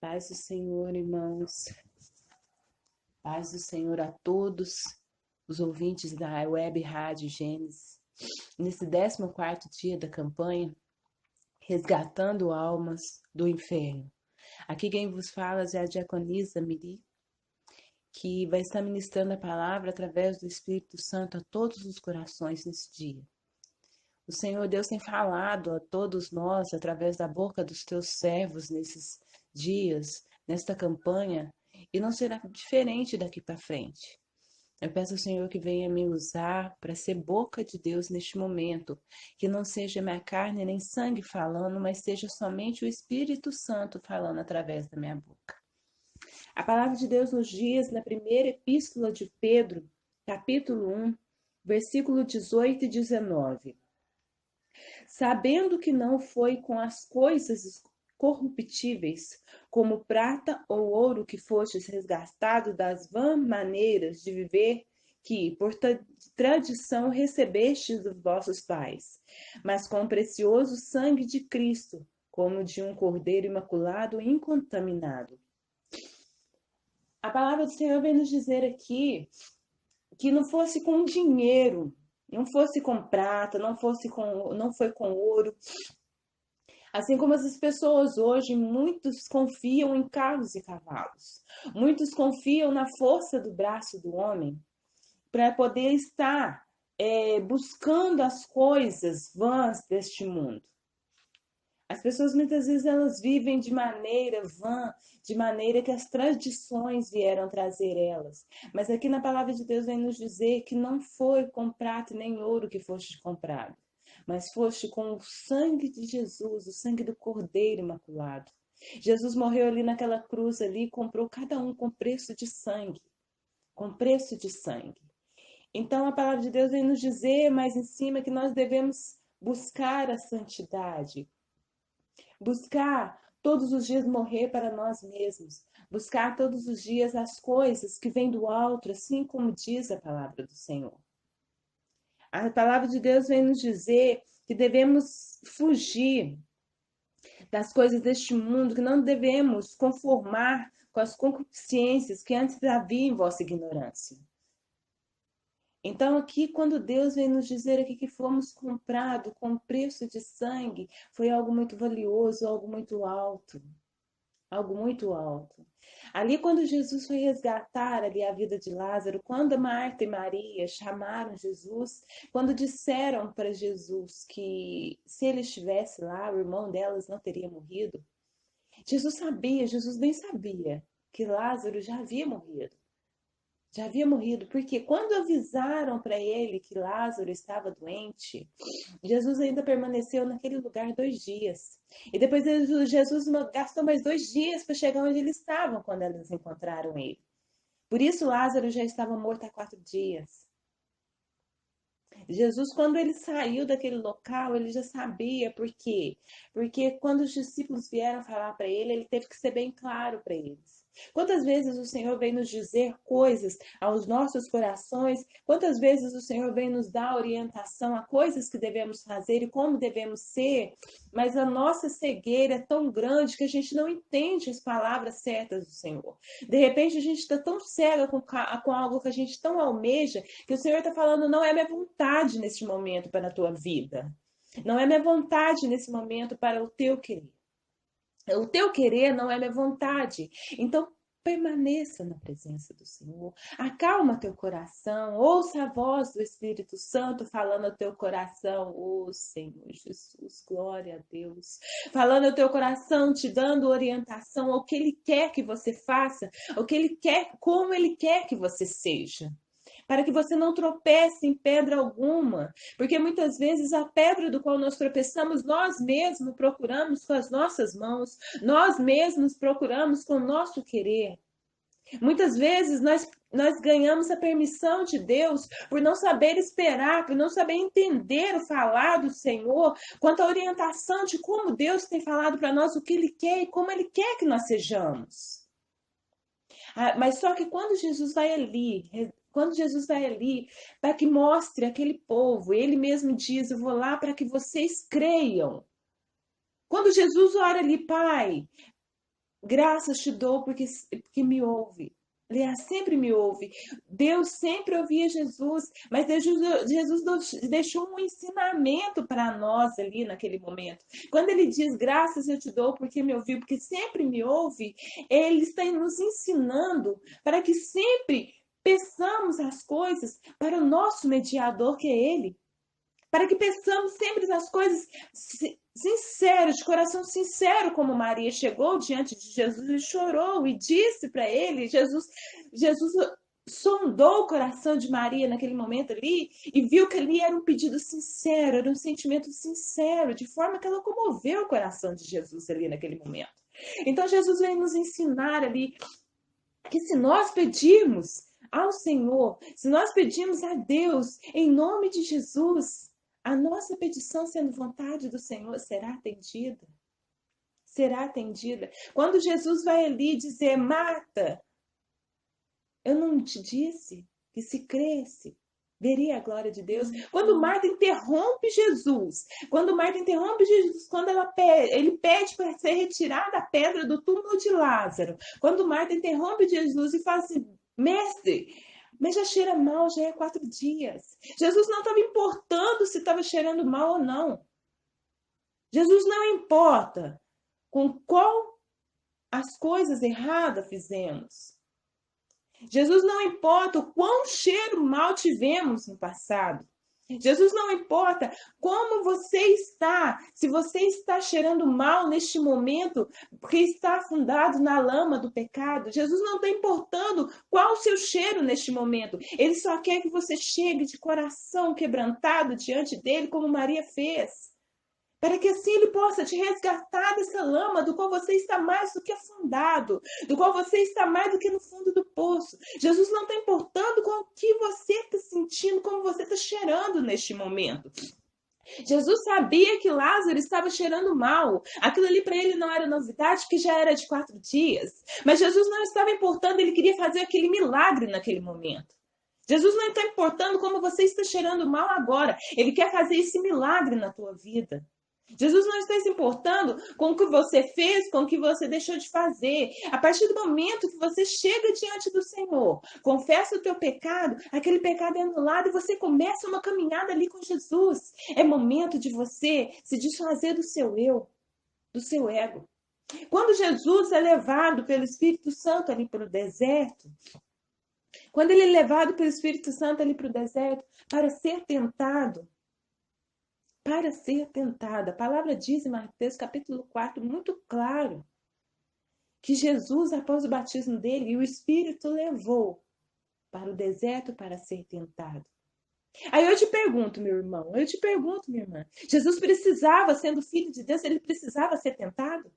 Paz do Senhor, irmãos. Paz do Senhor a todos os ouvintes da Web Rádio Gênesis. Nesse 14º dia da campanha, Resgatando Almas do Inferno. Aqui quem vos fala é a diaconisa Miri, que vai estar ministrando a palavra através do Espírito Santo a todos os corações nesse dia. O Senhor Deus tem falado a todos nós através da boca dos teus servos nesses dias, nesta campanha, e não será diferente daqui para frente. Eu peço ao Senhor que venha me usar para ser boca de Deus neste momento, que não seja minha carne nem sangue falando, mas seja somente o Espírito Santo falando através da minha boca. A palavra de Deus nos diz na primeira epístola de Pedro, capítulo 1, versículo 18 e 19. Sabendo que não foi com as coisas corruptíveis, como prata ou ouro, que fostes resgatado das vãs maneiras de viver que, por tradição, recebestes dos vossos pais, mas com o precioso sangue de Cristo, como de um cordeiro imaculado e incontaminado. A palavra do Senhor vem nos dizer aqui que não fosse com dinheiro, não fosse com prata, não foi com ouro. Assim como as pessoas hoje, muitos confiam em carros e cavalos. Muitos confiam na força do braço do homem para poder estar buscando as coisas vãs deste mundo. As pessoas muitas vezes elas vivem de maneira vã, de maneira que as tradições vieram trazer elas. Mas aqui na palavra de Deus vem nos dizer que não foi com prata nem ouro que foste comprado, mas foste com o sangue de Jesus, o sangue do Cordeiro Imaculado. Jesus morreu ali naquela cruz ali, comprou cada um com preço de sangue, com preço de sangue. Então a palavra de Deus vem nos dizer mais em cima que nós devemos buscar a santidade, buscar todos os dias morrer para nós mesmos, buscar todos os dias as coisas que vêm do alto, assim como diz a palavra do Senhor. A palavra de Deus vem nos dizer que devemos fugir das coisas deste mundo, que não devemos conformar com as concupiscências que antes havia em vossa ignorância. Então aqui, quando Deus vem nos dizer aqui que fomos comprados com preço de sangue, foi algo muito valioso, algo muito alto. Algo muito alto. Ali, quando Jesus foi resgatar ali a vida de Lázaro, quando Marta e Maria chamaram Jesus, quando disseram para Jesus que se ele estivesse lá, o irmão delas não teria morrido, Jesus bem sabia que Lázaro já havia morrido. Já havia morrido, porque quando avisaram para ele que Lázaro estava doente, Jesus ainda permaneceu naquele lugar 2 dias. E depois Jesus gastou mais 2 dias para chegar onde eles estavam quando eles encontraram ele. Por isso Lázaro já estava morto há 4 dias. Jesus, quando ele saiu daquele local, ele já sabia por quê. Porque quando os discípulos vieram falar para ele, ele teve que ser bem claro para eles. Quantas vezes o Senhor vem nos dizer coisas aos nossos corações? Quantas vezes o Senhor vem nos dar orientação a coisas que devemos fazer e como devemos ser? Mas a nossa cegueira é tão grande que a gente não entende as palavras certas do Senhor. De repente a gente está tão cega com algo que a gente tão almeja, que o Senhor está falando, não é minha vontade nesse momento para a tua vida. Não é minha vontade nesse momento para o teu querer. O teu querer não é minha vontade. Então, permaneça na presença do Senhor. Acalma teu coração. Ouça a voz do Espírito Santo falando ao teu coração. Oh, Senhor Jesus, glória a Deus. Falando ao teu coração, te dando orientação ao que Ele quer que você faça, o que Ele quer, como Ele quer que você seja. Para que você não tropece em pedra alguma, porque muitas vezes a pedra do qual nós tropeçamos, nós mesmos procuramos com as nossas mãos, nós mesmos procuramos com o nosso querer. Muitas vezes nós ganhamos a permissão de Deus por não saber esperar, por não saber entender o falar do Senhor, quanto à orientação de como Deus tem falado para nós o que Ele quer e como Ele quer que nós sejamos. Mas só que quando Jesus vai ali para que mostre aquele povo, ele mesmo diz, eu vou lá para que vocês creiam. Quando Jesus ora ali, Pai, Graças te dou porque me ouve. Aliás, sempre me ouve. Deus sempre ouvia Jesus, mas Jesus deixou um ensinamento para nós ali naquele momento. Quando ele diz graças eu te dou porque me ouviu, porque sempre me ouve, ele está nos ensinando para que sempre peçamos as coisas para o nosso mediador, que é ele. Para que peçamos sempre as coisas sincero, de coração sincero, como Maria chegou diante de Jesus e chorou e disse para ele, Jesus sondou o coração de Maria naquele momento ali e viu que ali era um pedido sincero, era um sentimento sincero, de forma que ela comoveu o coração de Jesus ali naquele momento. Então Jesus vem nos ensinar ali que se nós pedirmos ao Senhor, se nós pedirmos a Deus em nome de Jesus, a nossa petição, sendo vontade do Senhor, será atendida. Será atendida. Quando Jesus vai ali dizer, Marta, eu não te disse que se cresce, veria a glória de Deus. Quando Marta interrompe Jesus, quando ele pede para ser retirada a pedra do túmulo de Lázaro, quando Marta interrompe Jesus e fala assim, mestre, mas já cheira mal, já é 4 dias. Jesus não estava importando se estava cheirando mal ou não. Jesus não importa com qual as coisas erradas fizemos. Jesus não importa o quão cheiro mal tivemos no passado. Jesus não importa como você está, se você está cheirando mal neste momento, porque está afundado na lama do pecado. Jesus não está importando qual o seu cheiro neste momento. Ele só quer que você chegue de coração quebrantado diante dele, como Maria fez. Para que assim ele possa te resgatar dessa lama do qual você está mais do que afundado, do qual você está mais do que no fundo do poço. Jesus não está importando com o que você está sentindo, como você está cheirando neste momento. Jesus sabia que Lázaro estava cheirando mal. Aquilo ali para ele não era novidade, porque já era de 4 dias. Mas Jesus não estava importando, ele queria fazer aquele milagre naquele momento. Jesus não está importando como você está cheirando mal agora. Ele quer fazer esse milagre na tua vida. Jesus não está se importando com o que você fez, com o que você deixou de fazer. A partir do momento que você chega diante do Senhor, confessa o teu pecado, aquele pecado é anulado e você começa uma caminhada ali com Jesus. É momento de você se desfazer do seu eu, do seu ego. Quando Jesus é levado pelo Espírito Santo ali para o deserto, quando ele é levado pelo Espírito Santo ali para o deserto para ser tentado, a palavra diz em Mateus capítulo 4, muito claro, que Jesus, após o batismo dele, o Espírito levou para o deserto para ser tentado. Aí eu te pergunto, meu irmão, minha irmã, Jesus precisava, sendo filho de Deus, ele precisava ser tentado?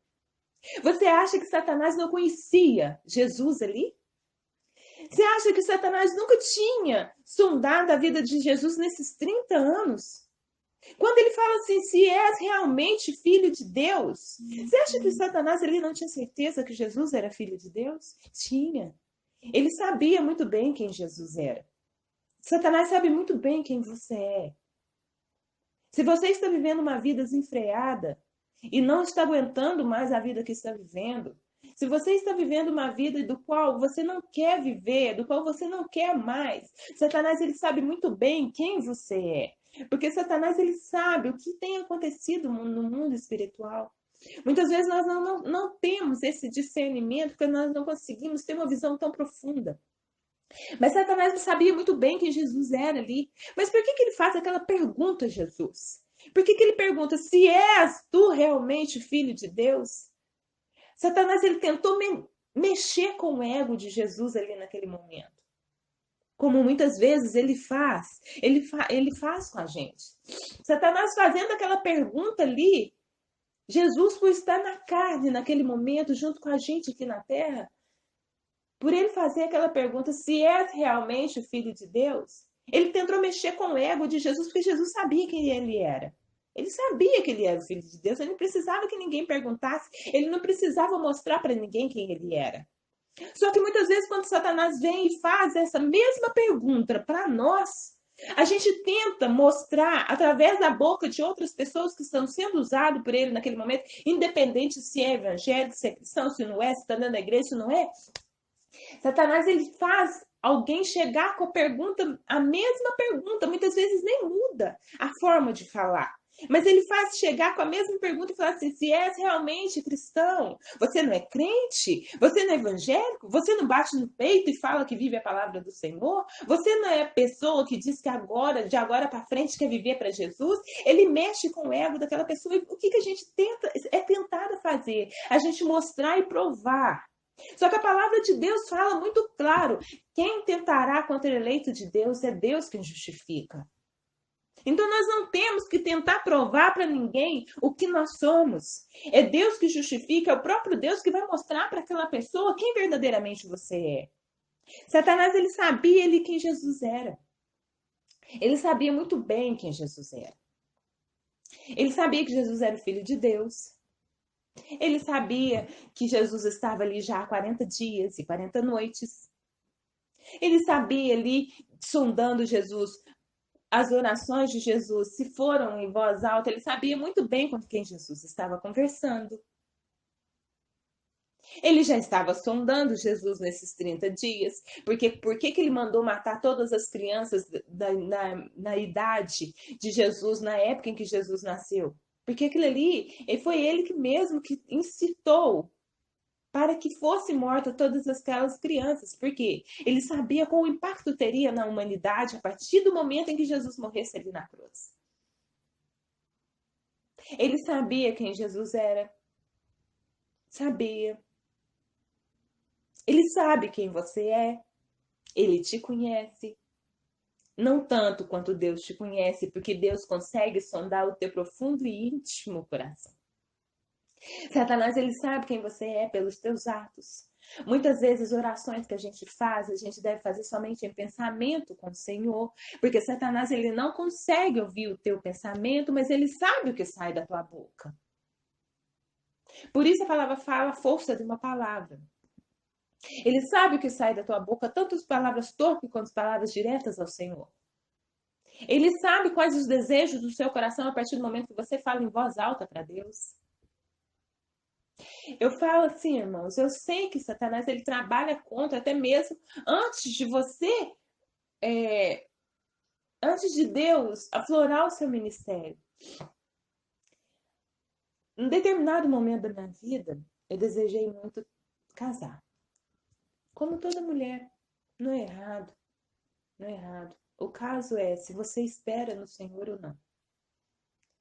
Você acha que Satanás não conhecia Jesus ali? Você acha que Satanás nunca tinha sondado a vida de Jesus nesses 30 anos? Quando ele fala assim, se és realmente filho de Deus, você acha que Satanás ele não tinha certeza que Jesus era filho de Deus? Tinha. Ele sabia muito bem quem Jesus era. Satanás sabe muito bem quem você é. Se você está vivendo uma vida desenfreada e não está aguentando mais a vida que está vivendo, se você está vivendo uma vida do qual você não quer viver, do qual você não quer mais, Satanás ele sabe muito bem quem você é. Porque Satanás ele sabe o que tem acontecido no mundo espiritual. Muitas vezes nós não temos esse discernimento porque nós não conseguimos ter uma visão tão profunda. Mas Satanás sabia muito bem quem Jesus era ali. Mas por que ele faz aquela pergunta a Jesus? Por que ele pergunta se és tu realmente filho de Deus? Satanás ele tentou mexer com o ego de Jesus ali naquele momento. Como muitas vezes ele faz com a gente. Satanás fazendo aquela pergunta ali, Jesus por estar na carne naquele momento, junto com a gente aqui na terra, por ele fazer aquela pergunta, se és realmente o Filho de Deus, ele tentou mexer com o ego de Jesus, porque Jesus sabia quem ele era. Ele sabia que ele era o Filho de Deus, ele não precisava que ninguém perguntasse, ele não precisava mostrar para ninguém quem ele era. Só que muitas vezes quando Satanás vem e faz essa mesma pergunta para nós, A gente tenta mostrar através da boca de outras pessoas que estão sendo usadas por ele naquele momento, independente se é evangélico, se é cristão, se não é, se está dentro da igreja, se não é. Satanás, ele faz alguém chegar com a pergunta, a mesma pergunta, muitas vezes nem muda a forma de falar. Mas ele faz chegar com a mesma pergunta e falar assim: se és realmente cristão, você não é crente? Você não é evangélico? Você não bate no peito e fala que vive a palavra do Senhor? Você não é a pessoa que diz que agora, de agora para frente, quer viver para Jesus? Ele mexe com o ego daquela pessoa. E o que a gente tenta, é tentar fazer? A gente mostrar e provar. Só que a palavra de Deus fala muito claro: quem tentará contra o eleito de Deus é Deus quem justifica. Então nós não temos que tentar provar para ninguém o que nós somos. É Deus que justifica, é o próprio Deus que vai mostrar para aquela pessoa quem verdadeiramente você é. Satanás, ele sabia quem Jesus era. Ele sabia muito bem quem Jesus era. Ele sabia que Jesus era o Filho de Deus. Ele sabia que Jesus estava ali já há 40 dias e 40 noites. Ele sabia ali, sondando Jesus, as orações de Jesus, se foram em voz alta, ele sabia muito bem com quem Jesus estava conversando. Ele já estava sondando Jesus nesses 30 dias, porque por que ele mandou matar todas as crianças na idade de Jesus, na época em que Jesus nasceu? Porque aquilo ali, foi ele que mesmo que incitou para que fossem mortas todas aquelas crianças, porque ele sabia qual o impacto teria na humanidade a partir do momento em que Jesus morresse ali na cruz. Ele sabia quem Jesus era. Sabia. Ele sabe quem você é. Ele te conhece. Não tanto quanto Deus te conhece, porque Deus consegue sondar o teu profundo e íntimo coração. Satanás, ele sabe quem você é pelos teus atos. Muitas vezes, orações que a gente faz, a gente deve fazer somente em pensamento com o Senhor, porque Satanás, ele não consegue ouvir o teu pensamento, mas ele sabe o que sai da tua boca. Por isso a palavra fala a força de uma palavra. Ele sabe o que sai da tua boca, tanto as palavras torpes quanto as palavras diretas ao Senhor. Ele sabe quais os desejos do seu coração a partir do momento que você fala em voz alta para Deus. Eu falo assim, irmãos, eu sei que Satanás, ele trabalha contra até mesmo antes de você, antes de Deus aflorar o seu ministério. Em determinado momento da minha vida, eu desejei muito casar. Como toda mulher. Não é errado. Não é errado. O caso é se você espera no Senhor ou não.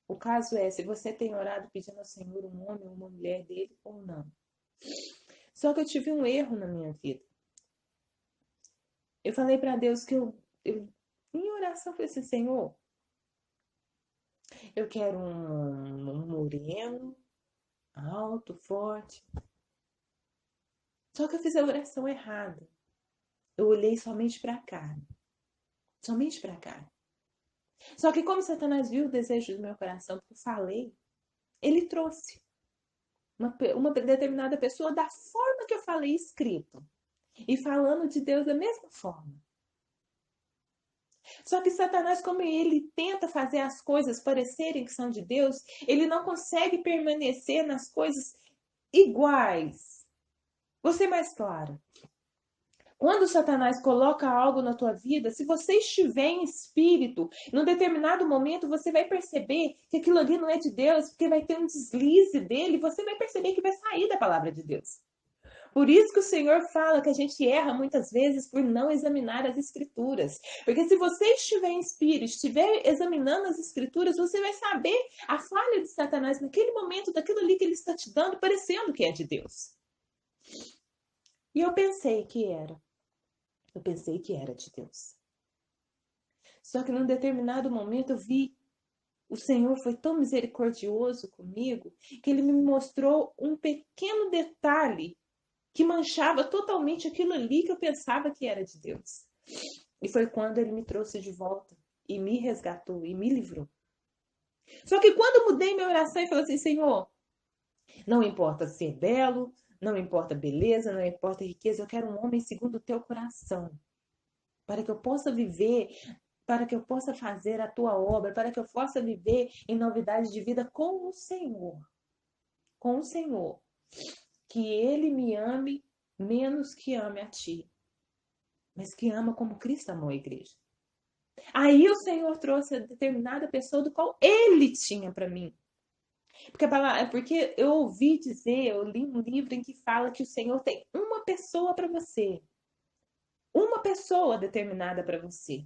O caso é se você tem orado pedindo ao Senhor um homem ou uma mulher dele ou não. Só que eu tive um erro na minha vida. Eu falei para Deus que em oração, falei assim: Senhor, eu quero um moreno, alto, forte. Só que eu fiz a oração errada. Eu olhei somente para a carne. Somente para a carne. Só que como Satanás viu o desejo do meu coração, porque eu falei, ele trouxe uma determinada pessoa da forma que eu falei escrito. E falando de Deus da mesma forma. Só que Satanás, como ele tenta fazer as coisas parecerem que são de Deus, ele não consegue permanecer nas coisas iguais. Vou ser mais clara. Quando Satanás coloca algo na tua vida, se você estiver em espírito, num determinado momento você vai perceber que aquilo ali não é de Deus, porque vai ter um deslize dele, e você vai perceber que vai sair da palavra de Deus. Por isso que o Senhor fala que a gente erra muitas vezes por não examinar as escrituras. Porque se você estiver em espírito, estiver examinando as escrituras, você vai saber a falha de Satanás naquele momento, daquilo ali que ele está te dando, parecendo que é de Deus. E eu pensei que era. Eu pensei que era de Deus. Só que num determinado momento eu vi, o Senhor foi tão misericordioso comigo, que ele me mostrou um pequeno detalhe que manchava totalmente aquilo ali que eu pensava que era de Deus. E foi quando ele me trouxe de volta e me resgatou e me livrou. Só que quando eu mudei minha oração e falei assim: Senhor, não importa ser belo, não importa beleza, não importa riqueza, eu quero um homem segundo o teu coração, para que eu possa viver para que eu possa fazer a tua obra, para que eu possa viver em novidade de vida com o Senhor. Com o Senhor. Que Ele me ame menos que ame a ti, mas que ama como Cristo amou a igreja. Aí o Senhor trouxe a determinada pessoa do qual Ele tinha para mim. Porque eu ouvi dizer, eu li um livro em que fala que o Senhor tem uma pessoa para você. Uma pessoa determinada para você.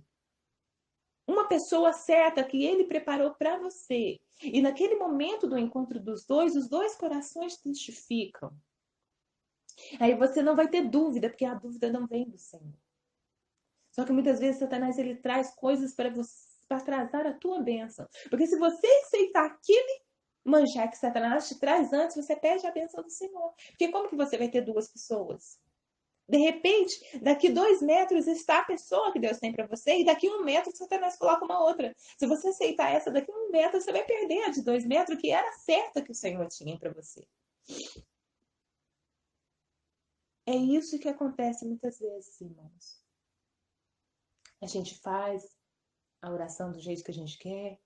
Uma pessoa certa que ele preparou para você. E naquele momento do encontro dos dois, os dois corações testificam. Aí você não vai ter dúvida, porque a dúvida não vem do Senhor. Só que muitas vezes Satanás ele traz coisas para você, para atrasar a tua bênção. Porque se você aceitar aquele manjar que Satanás te traz antes, você perde a bênção do Senhor. Porque como que você vai ter duas pessoas? De repente, daqui 2 metros está a pessoa que Deus tem para você, e daqui 1 metro Satanás coloca uma outra. Se você aceitar essa, daqui 1 metro você vai perder a de 2 metros, que era certa que o Senhor tinha para você. É isso que acontece muitas vezes, irmãos. A gente faz a oração do jeito que a gente quer.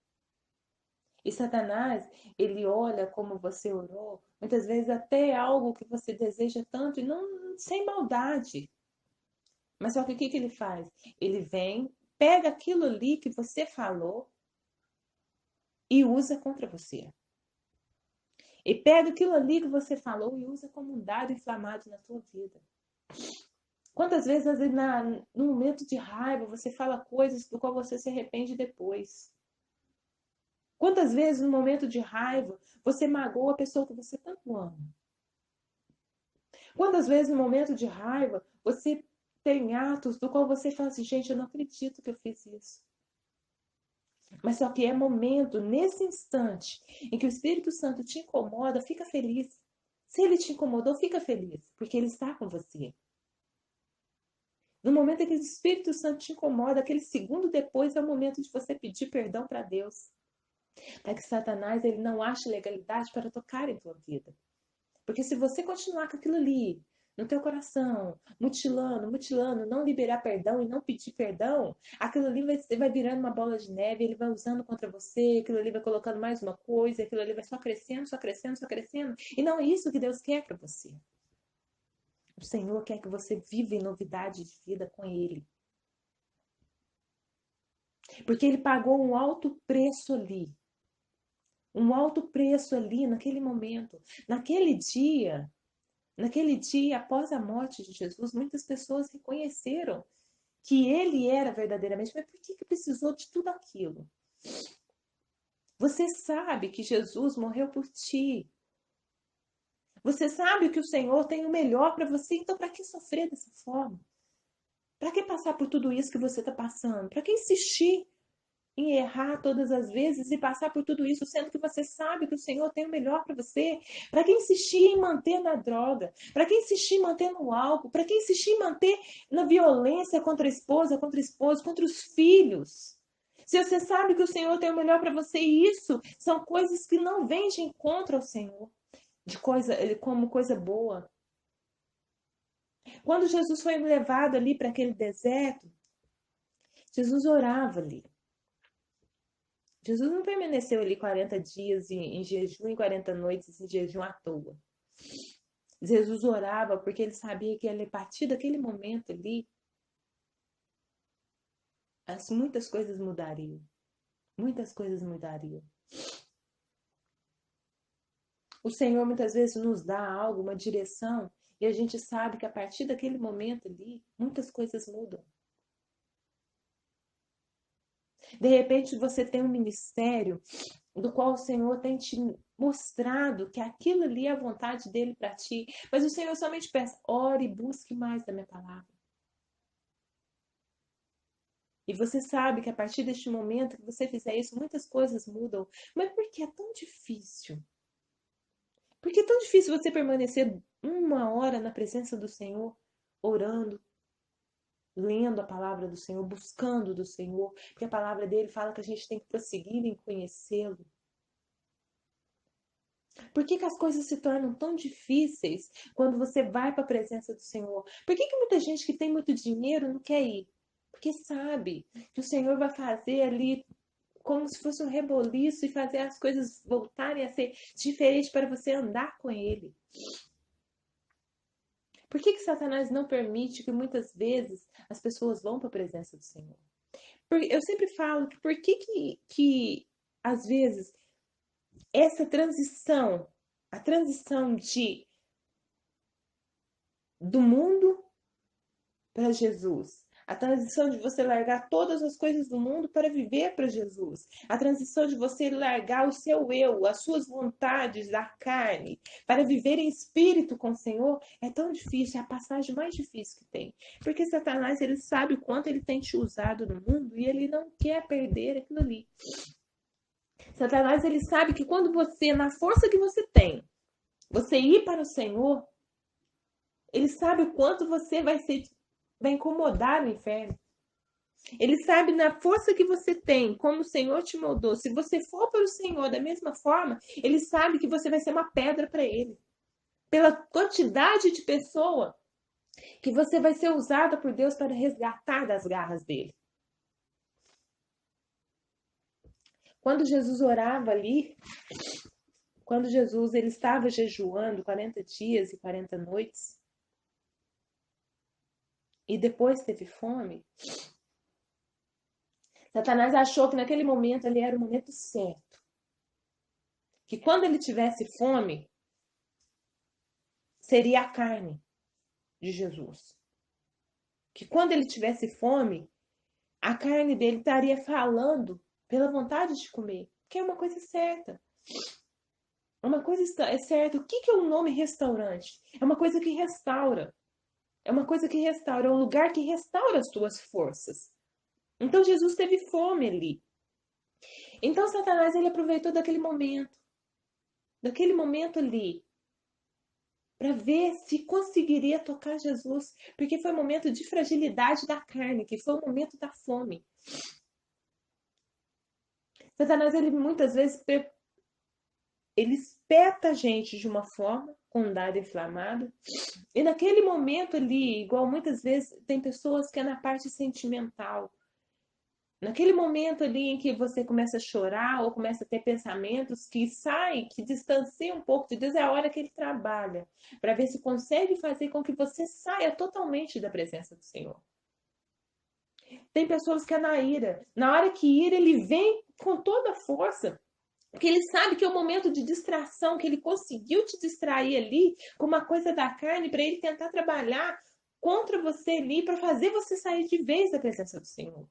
E Satanás, ele olha como você orou, muitas vezes até algo que você deseja tanto e não sem maldade. Mas só que o que ele faz? Ele vem, pega aquilo ali que você falou e usa contra você. E pega aquilo ali que você falou e usa como um dardo inflamado na tua vida. Quantas vezes, às vezes, no momento de raiva, você fala coisas do qual você se arrepende depois? Quantas vezes, no momento de raiva, você magoa a pessoa que você tanto ama? Quantas vezes, no momento de raiva, você tem atos do qual você fala assim, gente, eu não acredito que eu fiz isso. Mas só que é momento, nesse instante, em que o Espírito Santo te incomoda, fica feliz. Se ele te incomodou, fica feliz, porque ele está com você. No momento em que o Espírito Santo te incomoda, aquele segundo depois é o momento de você pedir perdão para Deus. Para que Satanás ele não ache legalidade para tocar em tua vida. Porque se você continuar com aquilo ali no teu coração, mutilando, não liberar perdão e não pedir perdão, aquilo ali vai virando uma bola de neve, ele vai usando contra você, aquilo ali vai colocando mais uma coisa, aquilo ali vai só crescendo, só crescendo, só crescendo. E não é isso que Deus quer para você. O Senhor quer que você viva em novidade de vida com Ele. Porque Ele pagou um alto preço ali. Um alto preço ali naquele momento. Naquele dia, após a morte de Jesus, muitas pessoas reconheceram que ele era verdadeiramente. Mas por que precisou de tudo aquilo? Você sabe que Jesus morreu por ti. Você sabe que o Senhor tem o melhor para você, então para que sofrer dessa forma? Para que passar por tudo isso que você está passando? Para que insistir em errar todas as vezes e passar por tudo isso, sendo que você sabe que o Senhor tem o melhor para você? Para que insistir em manter na droga? Para que insistir em manter no álcool? Para que insistir em manter na violência contra a esposa, contra o esposo, contra os filhos? Se você sabe que o Senhor tem o melhor para você, e isso são coisas que não vêm de encontro ao Senhor, como coisa boa. Quando Jesus foi levado ali para aquele deserto, Jesus orava ali. Jesus não permaneceu ali 40 dias em jejum e 40 noites em jejum à toa. Jesus orava porque ele sabia que a partir daquele momento ali, muitas coisas mudariam. Muitas coisas mudariam. O Senhor muitas vezes nos dá algo, uma direção, e a gente sabe que a partir daquele momento ali, muitas coisas mudam. De repente você tem um ministério do qual o Senhor tem te mostrado que aquilo ali é a vontade dele para ti, mas o Senhor somente peça, ore e busque mais da minha palavra. E você sabe que a partir deste momento que você fizer isso, muitas coisas mudam. Mas por que é tão difícil? Por que é tão difícil você permanecer 1 hora na presença do Senhor, orando, lendo a palavra do Senhor, buscando do Senhor? Porque a palavra dele fala que a gente tem que prosseguir em conhecê-lo. Por que as coisas se tornam tão difíceis quando você vai para a presença do Senhor? Por que muita gente que tem muito dinheiro não quer ir? porque sabe que o Senhor vai fazer ali como se fosse um reboliço e fazer as coisas voltarem a ser diferentes para você andar com Ele. Por que Satanás não permite que muitas vezes as pessoas vão para a presença do Senhor? Eu sempre falo que por que às vezes essa transição, a transição do mundo para Jesus, a transição de você largar todas as coisas do mundo para viver para Jesus, a transição de você largar o seu eu, as suas vontades da carne, para viver em espírito com o Senhor, é tão difícil, é a passagem mais difícil que tem. Porque Satanás, ele sabe o quanto ele tem te usado no mundo e ele não quer perder aquilo ali. Satanás, ele sabe que quando você, na força que você tem, você ir para o Senhor, ele sabe o quanto você vai incomodar o inferno. Ele sabe na força que você tem, como o Senhor te moldou. Se você for para o Senhor da mesma forma, ele sabe que você vai ser uma pedra para ele. Pela quantidade de pessoa que você vai ser usada por Deus para resgatar das garras dele. Quando Jesus orava ali, quando Jesus ele estava jejuando 40 dias e 40 noites, e depois teve fome, Satanás achou que naquele momento ali era o momento certo. Que quando ele tivesse fome, seria a carne de Jesus. Que quando ele tivesse fome, a carne dele estaria falando pela vontade de comer. Que é uma coisa certa. Uma coisa é certa. O que é um nome restaurante? É uma coisa que restaura. É uma coisa que restaura. É um lugar que restaura as tuas forças. Então Jesus teve fome ali. Então Satanás ele aproveitou daquele momento ali, para ver se conseguiria tocar Jesus, porque foi um momento de fragilidade da carne, que foi o momento da fome. Satanás ele muitas vezes ele espeta a gente de uma forma com um dardo inflamado, e naquele momento ali, igual muitas vezes tem pessoas que é na parte sentimental. Naquele momento ali em que você começa a chorar ou começa a ter pensamentos que saem, que distanciam um pouco de Deus, é a hora que ele trabalha para ver se consegue fazer com que você saia totalmente da presença do Senhor. Tem pessoas que é na ira. Na hora que ira, ele vem com toda a força. Porque ele sabe que é o momento de distração, que ele conseguiu te distrair ali com uma coisa da carne para ele tentar trabalhar contra você ali, para fazer você sair de vez da presença do Senhor.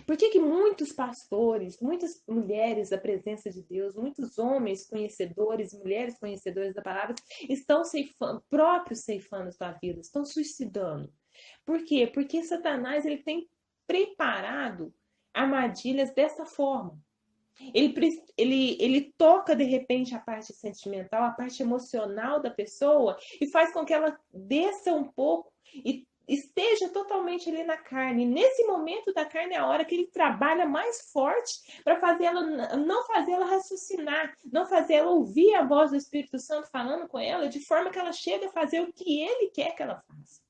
Por que muitos pastores, muitas mulheres da presença de Deus, muitos homens conhecedores, mulheres conhecedoras da palavra, estão próprios ceifando a sua vida, estão suicidando? Por quê? Porque Satanás ele tem preparado armadilhas dessa forma. Ele toca de repente a parte sentimental, a parte emocional da pessoa e faz com que ela desça um pouco e esteja totalmente ali na carne. E nesse momento da carne é a hora que ele trabalha mais forte para não fazer ela raciocinar, não fazer ela ouvir a voz do Espírito Santo falando com ela, de forma que ela chegue a fazer o que ele quer que ela faça.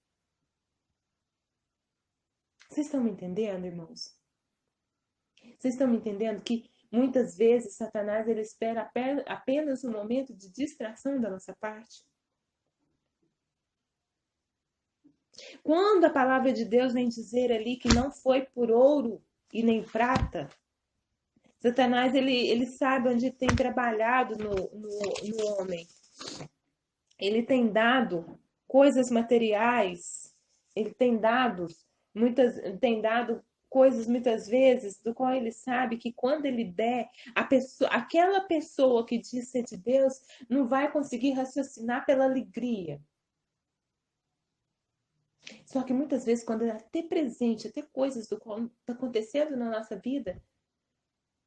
Vocês estão me entendendo, irmãos? Vocês estão me entendendo que muitas vezes Satanás ele espera apenas um momento de distração da nossa parte? Quando a palavra de Deus vem dizer ali que não foi por ouro e nem prata, Satanás ele sabe onde tem trabalhado no homem. Ele tem dado coisas materiais, ele tem dado coisas muitas vezes do qual ele sabe que quando ele der, aquela pessoa que diz ser de Deus não vai conseguir raciocinar pela alegria. Só que muitas vezes quando ele até presente, até coisas do qual está acontecendo na nossa vida,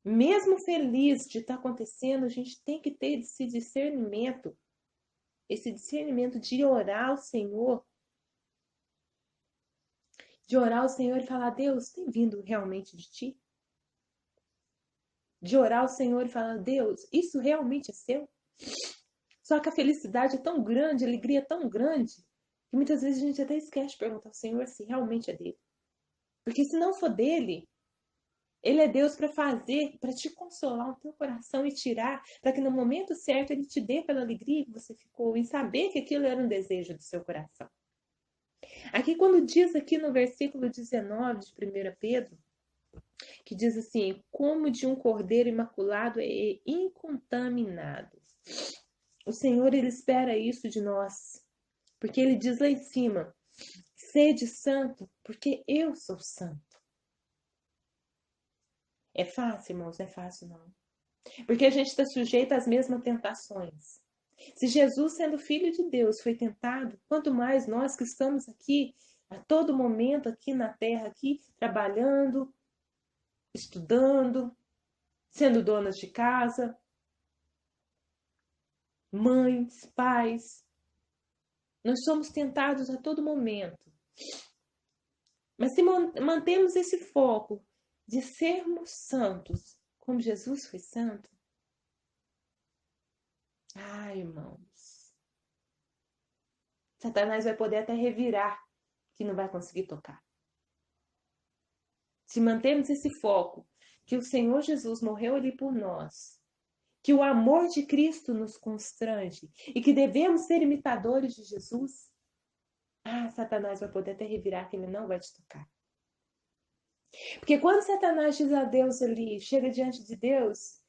mesmo feliz de estar acontecendo, a gente tem que ter esse discernimento de orar ao Senhor, e falar: Deus, tem vindo realmente de ti? De orar ao Senhor e falar: Deus, isso realmente é seu? Só que a felicidade é tão grande, a alegria é tão grande, que muitas vezes a gente até esquece de perguntar ao Senhor se realmente é dele. Porque se não for dele, ele é Deus para fazer, para te consolar o teu coração e tirar, para que no momento certo ele te dê pela alegria que você ficou e saber que aquilo era um desejo do seu coração. Aqui quando diz aqui no versículo 19 de 1 Pedro, que diz assim, como de um cordeiro imaculado e incontaminado. O Senhor, ele espera isso de nós, porque ele diz lá em cima, sede santo, porque eu sou santo. É fácil, irmãos? Não é fácil, não. Porque a gente está sujeito às mesmas tentações. Se Jesus, sendo filho de Deus, foi tentado, quanto mais nós que estamos aqui, a todo momento aqui na terra, aqui, trabalhando, estudando, sendo donas de casa, mães, pais. Nós somos tentados a todo momento. Mas se mantemos esse foco de sermos santos, como Jesus foi santo, irmãos, Satanás vai poder até revirar, que não vai conseguir tocar. Se mantemos esse foco, que o Senhor Jesus morreu ali por nós, que o amor de Cristo nos constrange e que devemos ser imitadores de Jesus, Satanás vai poder até revirar, que ele não vai te tocar. Porque quando Satanás diz a Deus ali, chega diante de Deus,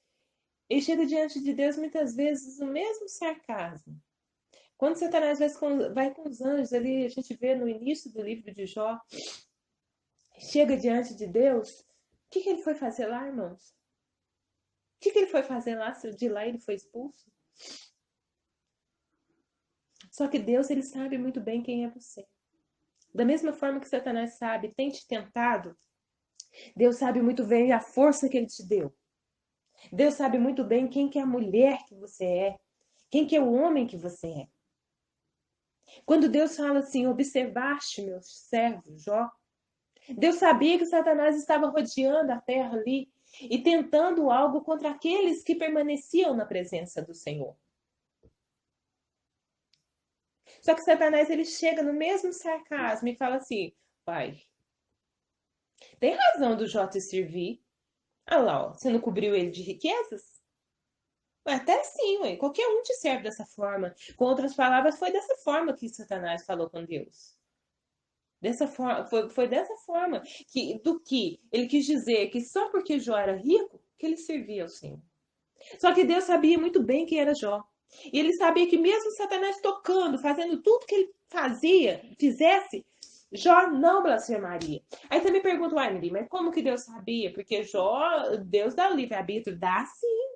ele chega diante de Deus muitas vezes no mesmo sarcasmo. Quando Satanás vai com os anjos ali, a gente vê no início do livro de Jó, chega diante de Deus, o que ele foi fazer lá, irmãos? O que ele foi fazer lá, se de lá ele foi expulso? Só que Deus, ele sabe muito bem quem é você. Da mesma forma que Satanás sabe, tem te tentado, Deus sabe muito bem a força que ele te deu. Deus sabe muito bem quem que é a mulher que você é, quem que é o homem que você é. Quando Deus fala assim, observaste meu servo Jó, Deus sabia que Satanás estava rodeando a terra ali e tentando algo contra aqueles que permaneciam na presença do Senhor. Só que Satanás, ele chega no mesmo sarcasmo e fala assim, pai, tem razão do Jó te servir. Lá, ó, você não cobriu ele de riquezas? Até sim, ué. Qualquer um te serve dessa forma. Com outras palavras, foi dessa forma que Satanás falou com Deus. Dessa forma, foi dessa forma que ele quis dizer que só porque Jó era rico, que ele servia ao Senhor. Só que Deus sabia muito bem quem era Jó. E ele sabia que mesmo Satanás tocando, fazendo tudo que ele fizesse, Jó não blasfemaria. Aí você me pergunta, Miri, mas como que Deus sabia? Porque Deus dá o livre-arbítrio, dá sim.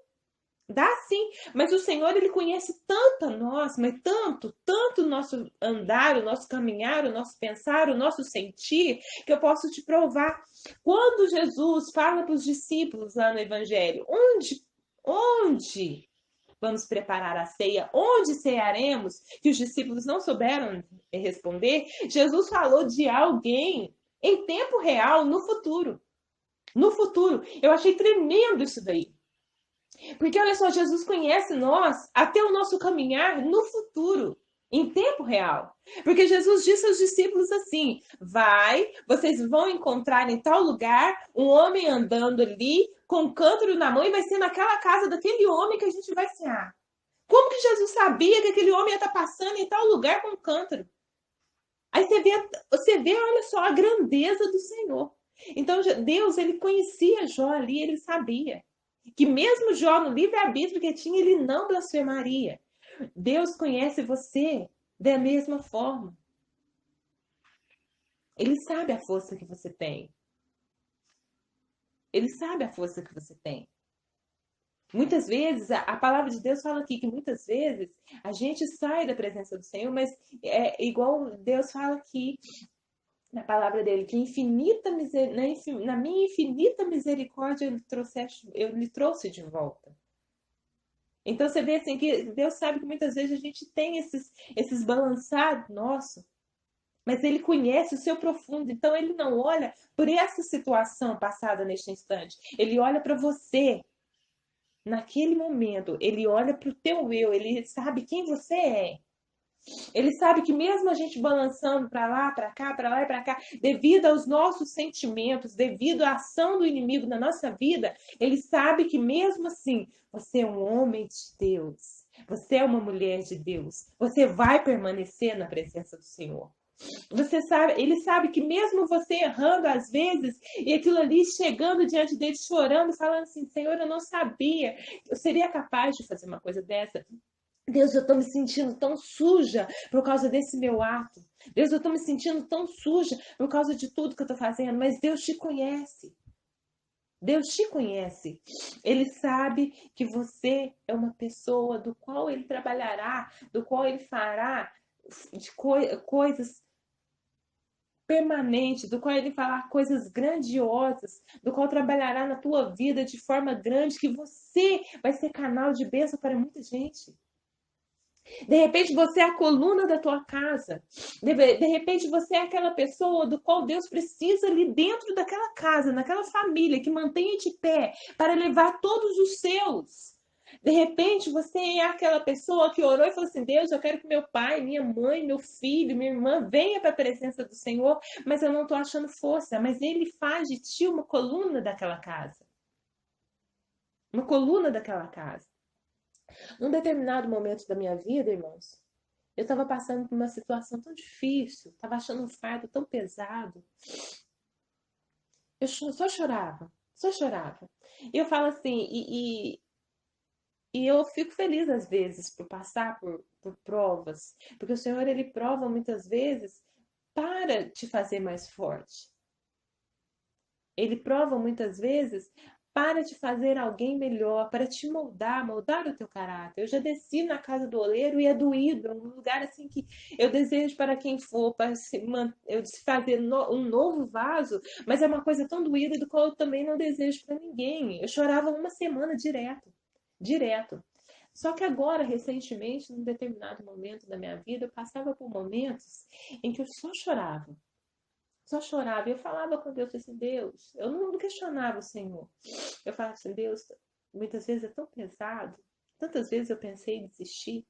Dá sim, mas o Senhor, ele conhece tanto a nós, mas tanto o nosso andar, o nosso caminhar, o nosso pensar, o nosso sentir, que eu posso te provar. Quando Jesus fala para os discípulos lá no Evangelho, onde vamos preparar a ceia? Onde cearemos? Que os discípulos não souberam responder. Jesus falou de alguém em tempo real, no futuro. No futuro. Eu achei tremendo isso daí. Porque olha só, Jesus conhece nós até o nosso caminhar no futuro, em tempo real. Porque Jesus disse aos discípulos assim: vocês vão encontrar em tal lugar um homem andando ali com um cântaro na mão e vai ser naquela casa daquele homem que a gente vai cear. Como que Jesus sabia que aquele homem ia estar passando em tal lugar com um cântaro? Aí você vê, olha só, a grandeza do Senhor. Então Deus, ele conhecia Jó ali, ele sabia que mesmo Jó, no livre-arbítrio que tinha, ele não blasfemaria. Deus conhece você da mesma forma. Ele sabe a força que você tem. Ele sabe a força que você tem. Muitas vezes, a palavra de Deus fala aqui que muitas vezes a gente sai da presença do Senhor, mas é igual Deus fala aqui na palavra dele, que na minha infinita misericórdia eu lhe trouxe de volta. Então você vê assim que Deus sabe que muitas vezes a gente tem esses balançados nosso, mas ele conhece o seu profundo, então ele não olha por essa situação passada neste instante, ele olha para você naquele momento, ele olha para o teu eu, ele sabe quem você é. Ele sabe que mesmo a gente balançando para lá, para cá, para lá e para cá, devido aos nossos sentimentos, devido à ação do inimigo na nossa vida, ele sabe que mesmo assim, você é um homem de Deus. Você é uma mulher de Deus. Você vai permanecer na presença do Senhor. Você sabe, ele sabe que mesmo você errando às vezes, e aquilo ali chegando diante dele, chorando, falando assim: Senhor, eu não sabia, eu seria capaz de fazer uma coisa dessa. Deus, eu estou me sentindo tão suja por causa desse meu ato. Deus, eu estou me sentindo tão suja por causa de tudo que eu estou fazendo. Mas Deus te conhece. Deus te conhece. Ele sabe que você é uma pessoa do qual ele trabalhará, do qual ele fará de coisas permanentes, do qual ele fará coisas grandiosas, do qual trabalhará na tua vida de forma grande, que você vai ser canal de bênção para muita gente. De repente você é a coluna da tua casa. De repente você é aquela pessoa do qual Deus precisa ali dentro daquela casa, naquela família, que mantenha de pé para levar todos os seus. De repente você é aquela pessoa que orou e falou assim: Deus, eu quero que meu pai, minha mãe, meu filho, minha irmã venha para a presença do Senhor, mas eu não estou achando força. Mas Ele faz de ti uma coluna daquela casa. Uma coluna daquela casa. Num determinado momento da minha vida, irmãos, eu estava passando por uma situação tão difícil, estava achando um fardo tão pesado. Eu só chorava, só chorava. E eu falo assim, e eu fico feliz às vezes por passar por provas, porque o Senhor, ele prova muitas vezes para te fazer mais forte. Ele prova muitas vezes para te fazer alguém melhor, para te moldar, moldar o teu caráter. Eu já desci na casa do oleiro e é doído, é um lugar assim que eu desejo para quem for, para eu fazer um novo vaso, mas é uma coisa tão doída do qual eu também não desejo para ninguém. Eu chorava uma semana direto, direto. Só que agora, recentemente, num determinado momento da minha vida, eu passava por momentos em que eu só chorava. Só chorava. E eu falava com Deus assim: Deus, eu não questionava o Senhor. Eu falava assim: Deus, muitas vezes é tão pesado. Tantas vezes eu pensei em desistir.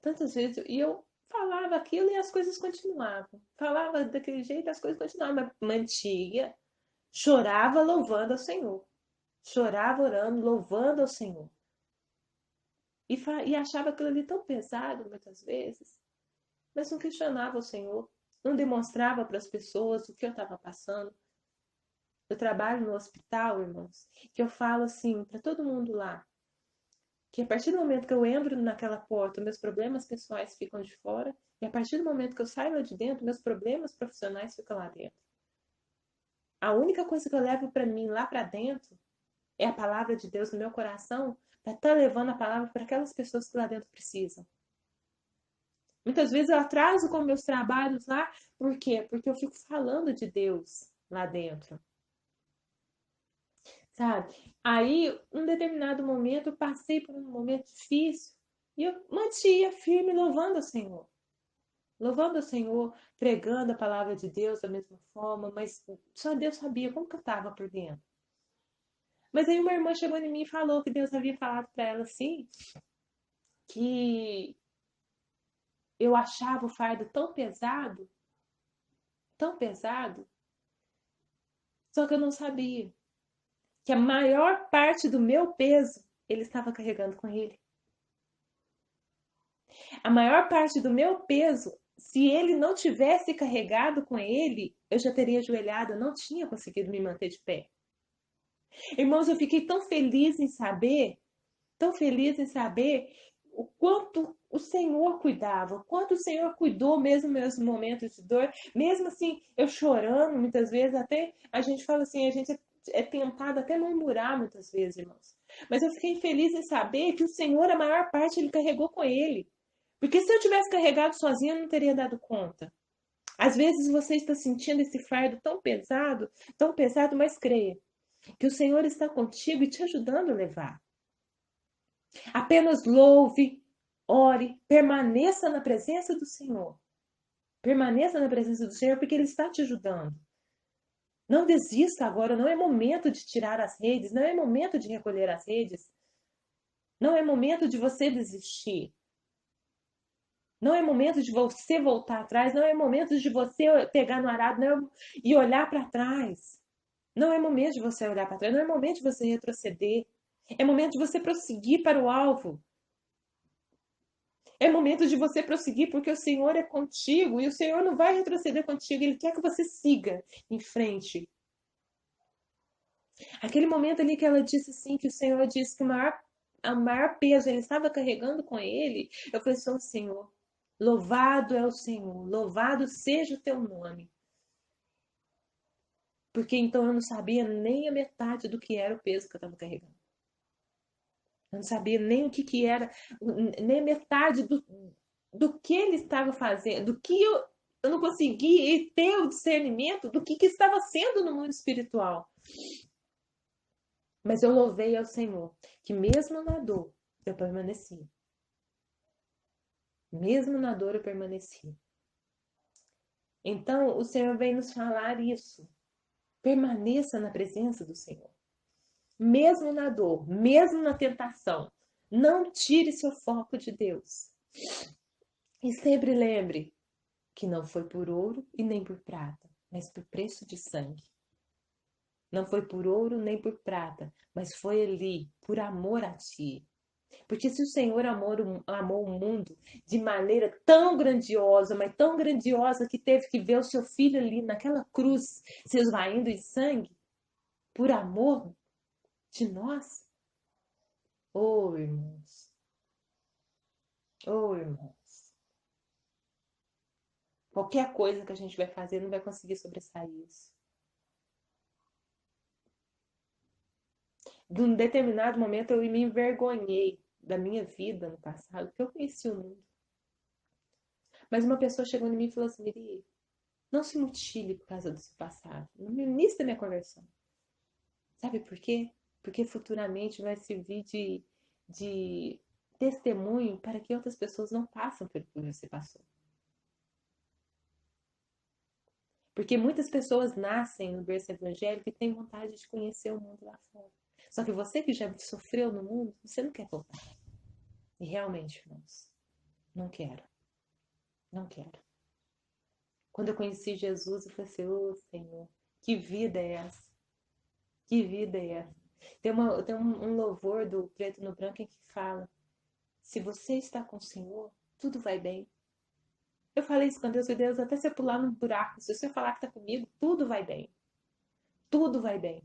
Tantas vezes. E eu falava aquilo e as coisas continuavam. Falava daquele jeito, as coisas continuavam. Mantinha. Chorava louvando ao Senhor. Chorava orando, louvando ao Senhor. E achava aquilo ali tão pesado muitas vezes. Mas não questionava o Senhor. Não demonstrava para as pessoas o que eu estava passando. Eu trabalho no hospital, irmãos, que eu falo assim para todo mundo lá, que a partir do momento que eu entro naquela porta, meus problemas pessoais ficam de fora, e a partir do momento que eu saio lá de dentro, meus problemas profissionais ficam lá dentro. A única coisa que eu levo para mim lá para dentro é a palavra de Deus no meu coração, para estar levando a palavra para aquelas pessoas que lá dentro precisam. Muitas vezes eu atraso com meus trabalhos lá, por quê? Porque eu fico falando de Deus lá dentro. Sabe? Aí, um determinado momento, eu passei por um momento difícil e eu mantinha firme louvando o Senhor. Louvando o Senhor, pregando a palavra de Deus da mesma forma, mas só Deus sabia como que eu estava por dentro. Mas aí uma irmã chegou em mim e falou que Deus havia falado para ela assim, que eu achava o fardo tão pesado, só que eu não sabia que a maior parte do meu peso ele estava carregando com ele. A maior parte do meu peso, se ele não tivesse carregado com ele, eu já teria ajoelhado, eu não tinha conseguido me manter de pé. Irmãos, eu fiquei tão feliz em saber o quanto o Senhor cuidava, o quanto o Senhor cuidou mesmo nos meus momentos de dor, mesmo assim, eu chorando muitas vezes, até a gente fala assim, a gente é tentado até murmurar muitas vezes, irmãos. Mas eu fiquei feliz em saber que o Senhor, a maior parte, ele carregou com ele. Porque se eu tivesse carregado sozinha, eu não teria dado conta. Às vezes você está sentindo esse fardo tão pesado, mas creia que o Senhor está contigo e te ajudando a levar. Apenas louve, ore, permaneça na presença do Senhor. Permaneça na presença do Senhor porque Ele está te ajudando. Não desista agora, não é momento de tirar as redes, não é momento de recolher as redes. Não é momento de você desistir. Não é momento de você voltar atrás, não é momento de você pegar no arado e olhar para trás. Não é momento de você olhar para trás, não é momento de você retroceder. É momento de você prosseguir para o alvo. É momento de você prosseguir porque o Senhor é contigo e o Senhor não vai retroceder contigo, Ele quer que você siga em frente. Aquele momento ali que ela disse assim, que o Senhor disse que o maior peso ele estava carregando com ele, eu falei assim, Senhor, louvado é o Senhor, louvado seja o teu nome. Porque então eu não sabia nem a metade do que era o peso que eu estava carregando. Eu não sabia nem o que era, nem metade do que ele estava fazendo, do que eu não conseguia ter o discernimento do que estava sendo no mundo espiritual. Mas eu louvei ao Senhor, que mesmo na dor eu permaneci. Mesmo na dor eu permaneci. Então o Senhor vem nos falar isso. Permaneça na presença do Senhor. Mesmo na dor, mesmo na tentação. Não tire seu foco de Deus. E sempre lembre que não foi por ouro e nem por prata, mas por preço de sangue. Não foi por ouro nem por prata, mas foi ali, por amor a ti. Porque se o Senhor amou o mundo de maneira tão grandiosa, mas tão grandiosa que teve que ver o seu filho ali naquela cruz se esvaindo em sangue, por amor de nós, oh irmãos, oh irmãos, qualquer coisa que a gente vai fazer não vai conseguir sobressair isso. De um determinado momento eu me envergonhei da minha vida no passado, porque eu conheci o mundo. Mas uma pessoa chegou em mim e falou assim, Miri, não se mutile por causa do seu passado. No início da minha conversão. Sabe por quê? Porque futuramente vai servir de testemunho para que outras pessoas não passem pelo que você passou. Porque muitas pessoas nascem no berço evangélico e têm vontade de conhecer o mundo lá fora. Só que você que já sofreu no mundo, você não quer voltar. E realmente, irmãos, não quero. Não quero. Quando eu conheci Jesus, eu falei assim, ô Senhor, que vida é essa? Que vida é essa? Tem um louvor do Preto no Branco em que fala, se você está com o Senhor, tudo vai bem. Eu falei isso com Deus, e Deus, até se eu pular num buraco, se você falar que está comigo, tudo vai bem. Tudo vai bem.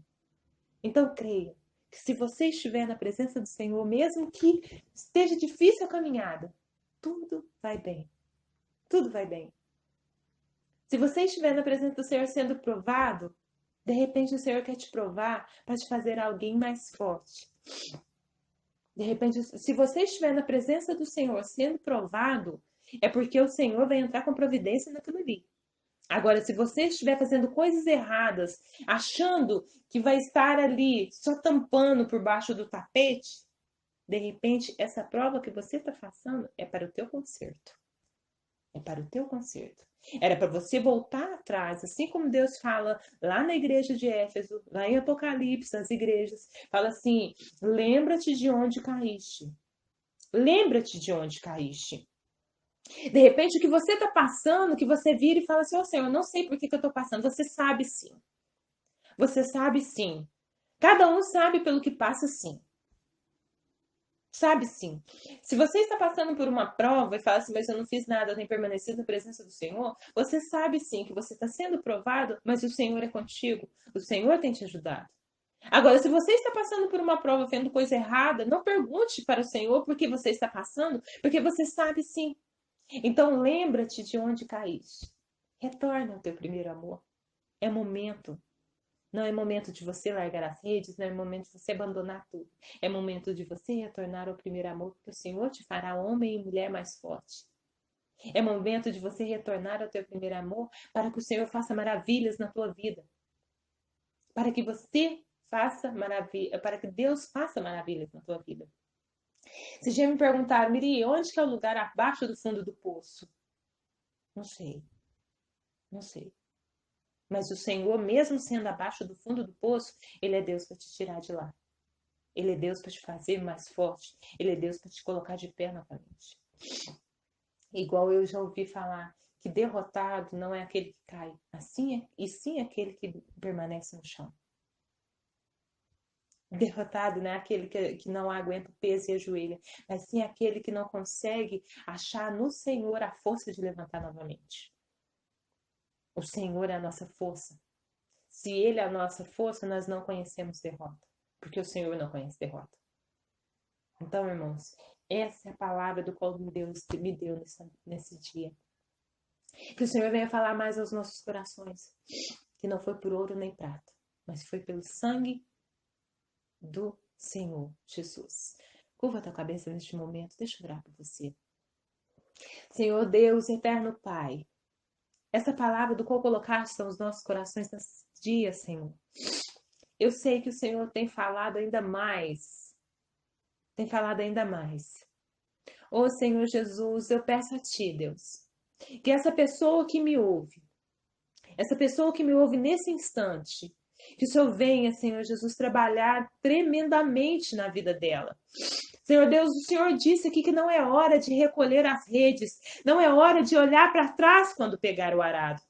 Então creia que se você estiver na presença do Senhor, mesmo que esteja difícil a caminhada, tudo vai bem. Tudo vai bem. Se você estiver na presença do Senhor sendo provado, de repente o Senhor quer te provar para te fazer alguém mais forte. De repente, se você estiver na presença do Senhor sendo provado, é porque o Senhor vai entrar com providência naquilo ali. Agora, se você estiver fazendo coisas erradas, achando que vai estar ali só tampando por baixo do tapete, de repente, essa prova que você está passando é para o teu conserto. É para o teu conserto. Era para você voltar atrás, assim como Deus fala lá na igreja de Éfeso, lá em Apocalipse, as igrejas, fala assim: lembra-te de onde caíste. Lembra-te de onde caíste. De repente, o que você está passando, que você vira e fala assim: ô Senhor, eu não sei por que eu estou passando. Você sabe sim. Você sabe sim. Cada um sabe pelo que passa sim. Sabe sim. Se você está passando por uma prova e fala assim, mas eu não fiz nada, eu tenho permanecido na presença do Senhor, você sabe sim que você está sendo provado, mas o Senhor é contigo. O Senhor tem te ajudado. Agora, se você está passando por uma prova vendo coisa errada, não pergunte para o Senhor por que você está passando, porque você sabe sim. Então lembra-te de onde caíste. Retorna ao teu primeiro amor. É momento. Não é momento de você largar as redes, não é momento de você abandonar tudo. É momento de você retornar ao primeiro amor, porque o Senhor te fará homem e mulher mais forte. É momento de você retornar ao teu primeiro amor para que o Senhor faça maravilhas na tua vida. Para que você faça maravilha, para que Deus faça maravilhas na tua vida. Se já me perguntaram, Miri, onde que é o lugar abaixo do fundo do poço? Não sei. Não sei. Mas o Senhor, mesmo sendo abaixo do fundo do poço, Ele é Deus para te tirar de lá. Ele é Deus para te fazer mais forte. Ele é Deus para te colocar de pé novamente. Igual eu já ouvi falar que derrotado não é aquele que cai, e sim aquele que permanece no chão. Derrotado não é aquele que não aguenta o peso e ajoelha, mas sim aquele que não consegue achar no Senhor a força de levantar novamente. O Senhor é a nossa força. Se Ele é a nossa força, nós não conhecemos derrota, porque o Senhor não conhece derrota. Então, irmãos, essa é a palavra do qual Deus me deu nesse dia. Que o Senhor venha falar mais aos nossos corações, que não foi por ouro nem prata, mas foi pelo sangue do Senhor Jesus. Curva a tua cabeça neste momento, deixa eu orar por você. Senhor Deus, eterno Pai, essa palavra do qual colocaste aos nossos corações nesses dias, Senhor. Eu sei que o Senhor tem falado ainda mais. Tem falado ainda mais. Ô Senhor Jesus, eu peço a Ti, Deus, que essa pessoa que me ouve nesse instante, que o Senhor venha, Senhor Jesus, trabalhar tremendamente na vida dela. Senhor Deus, o Senhor disse aqui que não é hora de recolher as redes, não é hora de olhar para trás quando pegar o arado.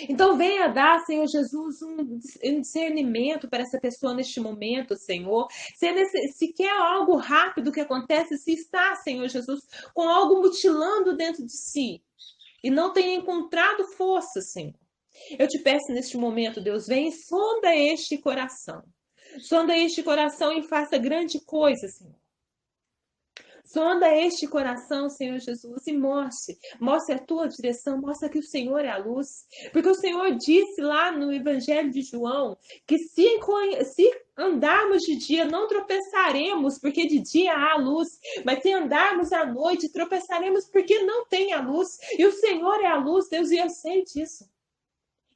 Então venha dar, Senhor Jesus, um discernimento para essa pessoa neste momento, Senhor. Se quer algo rápido que acontece, se está, Senhor Jesus, com algo mutilando dentro de si e não tem encontrado força, Senhor. Eu te peço neste momento, Deus, vem e sonda este coração. Sonda este coração e faça grande coisa, Senhor. Sonda este coração, Senhor Jesus, e mostre a tua direção, mostra que o Senhor é a luz. Porque o Senhor disse lá no Evangelho de João que se andarmos de dia não tropeçaremos, porque de dia há luz, mas se andarmos à noite tropeçaremos porque não tem a luz. E o Senhor é a luz, Deus, e eu sei disso.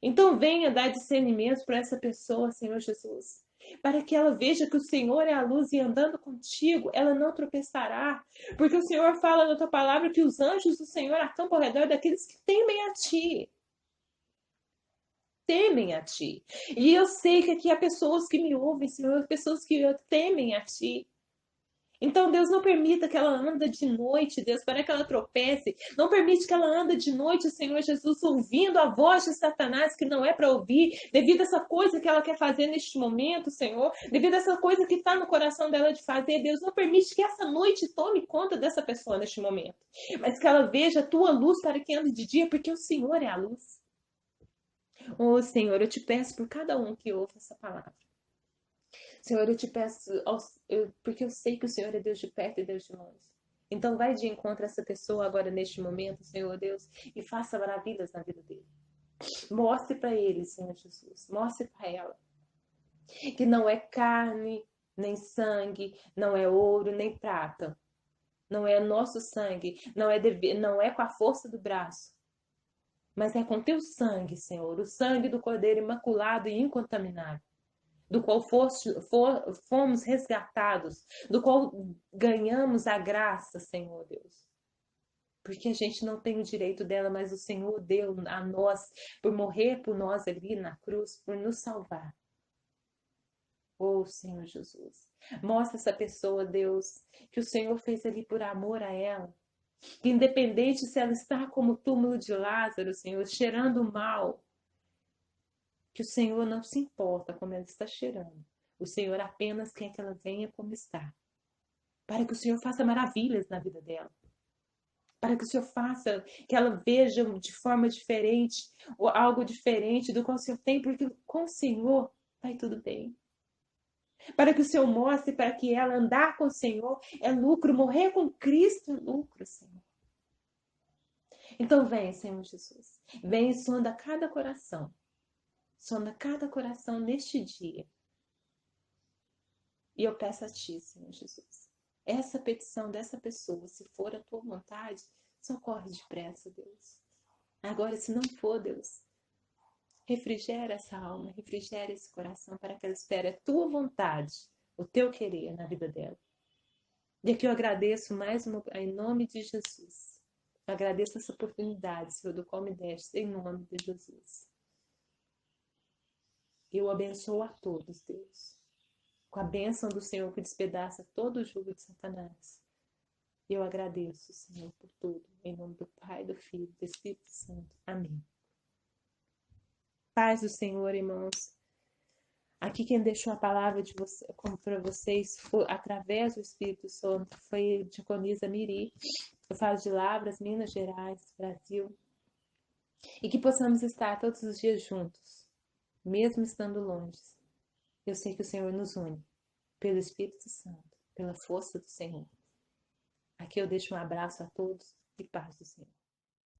Então venha dar discernimento para essa pessoa, Senhor Jesus, para que ela veja que o Senhor é a luz e andando contigo, ela não tropeçará. Porque o Senhor fala na tua palavra que os anjos do Senhor acampam ao redor daqueles que temem a ti. Temem a ti. E eu sei que aqui há pessoas que me ouvem, Senhor, pessoas que temem a ti. Então, Deus, não permita que ela ande de noite, Deus, para que ela tropece. Não permite que ela ande de noite, Senhor Jesus, ouvindo a voz de Satanás que não é para ouvir, devido a essa coisa que ela quer fazer neste momento, Senhor, devido a essa coisa que está no coração dela de fazer. Deus, não permite que essa noite tome conta dessa pessoa neste momento, mas que ela veja a tua luz para que ande de dia, porque o Senhor é a luz. Oh, Senhor, eu te peço por cada um que ouve essa palavra. Senhor, eu te peço, porque eu sei que o Senhor é Deus de perto e Deus de longe. Então vai de encontro a essa pessoa agora neste momento, Senhor Deus, e faça maravilhas na vida dele. Mostre para ele, Senhor Jesus, mostre para ela que não é carne, nem sangue, não é ouro, nem prata. Não é nosso sangue, não é com a força do braço, mas é com teu sangue, Senhor, o sangue do Cordeiro imaculado e incontaminável, do qual fomos resgatados, do qual ganhamos a graça, Senhor Deus. Porque a gente não tem o direito dela, mas o Senhor deu a nós, por morrer por nós ali na cruz, por nos salvar. Oh, Senhor Jesus, mostra essa pessoa, Deus, que o Senhor fez ali por amor a ela. Que independente se ela está como o túmulo de Lázaro, Senhor, cheirando mal, que o Senhor não se importa como ela está cheirando. O Senhor apenas quer que ela venha como está. Para que o Senhor faça maravilhas na vida dela. Para que o Senhor faça que ela veja de forma diferente, ou algo diferente do qual o Senhor tem, porque com o Senhor vai tudo bem. Para que o Senhor mostre para que ela andar com o Senhor é lucro, morrer com Cristo é lucro, Senhor. Então vem, Senhor Jesus. Vem e sonda cada coração. Sonda cada coração neste dia. E eu peço a Ti, Senhor Jesus, essa petição dessa pessoa, se for a Tua vontade, socorre depressa, Deus. Agora, se não for, Deus, refrigera essa alma, refrigera esse coração para que ela espere a Tua vontade, o Teu querer na vida dela. E aqui eu agradeço mais uma, em nome de Jesus. Eu agradeço essa oportunidade, Senhor, do qual me deste, em nome de Jesus. Eu abençoo a todos, Deus, com a bênção do Senhor que despedaça todo o jugo de Satanás. E eu agradeço, Senhor, por tudo. Em nome do Pai, do Filho e do Espírito Santo. Amém. Paz do Senhor, irmãos. Aqui quem deixou a palavra de você, como para vocês, foi, através do Espírito Santo, foi Diaconisa Miri. Eu falo de Lavras, Minas Gerais, Brasil. E que possamos estar todos os dias juntos, mesmo estando longe. Eu sei que o Senhor nos une, pelo Espírito Santo, pela força do Senhor. Aqui eu deixo um abraço a todos e paz do Senhor.